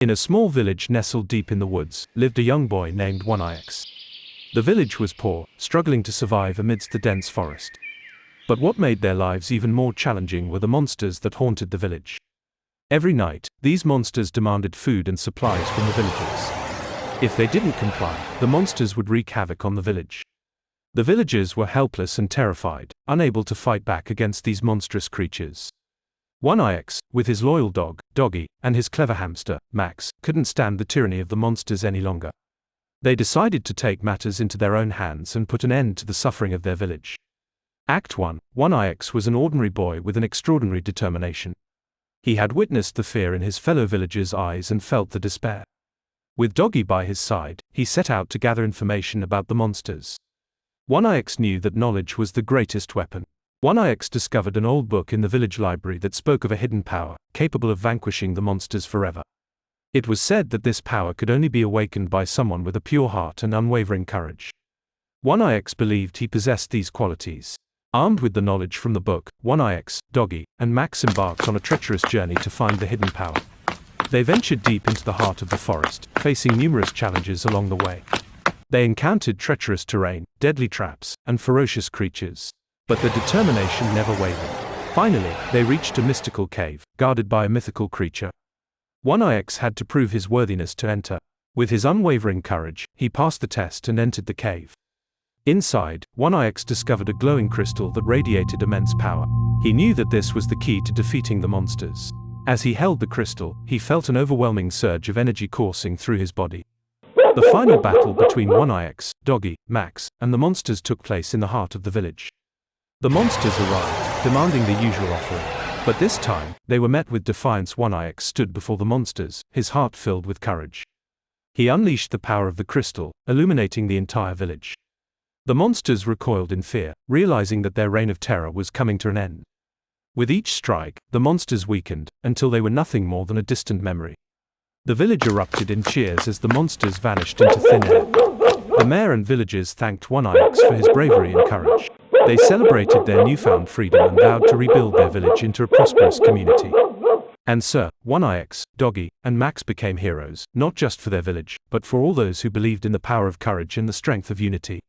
In a small village nestled deep in the woods, lived a young boy named Oneix. The village was poor, struggling to survive amidst the dense forest. But what made their lives even more challenging were the monsters that haunted the village. Every night, these monsters demanded food and supplies from the villagers. If they didn't comply, the monsters would wreak havoc on the village. The villagers were helpless and terrified, unable to fight back against these monstrous creatures. Oneix, with his loyal dog, Dogie, and his clever hamster, Max, couldn't stand the tyranny of the monsters any longer. They decided to take matters into their own hands and put an end to the suffering of their village. Act 1. Oneix was an ordinary boy with an extraordinary determination. He had witnessed the fear in his fellow villagers' eyes and felt the despair. With Dogie by his side, he set out to gather information about the monsters. Oneix knew that knowledge was the greatest weapon. Oneix discovered an old book in the village library that spoke of a hidden power, capable of vanquishing the monsters forever. It was said that this power could only be awakened by someone with a pure heart and unwavering courage. Oneix believed he possessed these qualities. Armed with the knowledge from the book, Oneix, Dogie, and Max embarked on a treacherous journey to find the hidden power. They ventured deep into the heart of the forest, facing numerous challenges along the way. They encountered treacherous terrain, deadly traps, and ferocious creatures. But their determination never wavered. Finally, they reached a mystical cave, guarded by a mythical creature. Oneix had to prove his worthiness to enter. With his unwavering courage, he passed the test and entered the cave. Inside, Oneix discovered a glowing crystal that radiated immense power. He knew that this was the key to defeating the monsters. As he held the crystal, he felt an overwhelming surge of energy coursing through his body. The final battle between Oneix, Dogie, Max, and the monsters took place in the heart of the village. The monsters arrived, demanding the usual offering. But this time, they were met with defiance. Oneix stood before the monsters, his heart filled with courage. He unleashed the power of the crystal, illuminating the entire village. The monsters recoiled in fear, realizing that their reign of terror was coming to an end. With each strike, the monsters weakened, until they were nothing more than a distant memory. The village erupted in cheers as the monsters vanished into thin air. The mayor and villagers thanked Oneix for his bravery and courage. They celebrated their newfound freedom and vowed to rebuild their village into a prosperous community. And so, Oneix, Dogie, and Max became heroes, not just for their village, but for all those who believed in the power of courage and the strength of unity.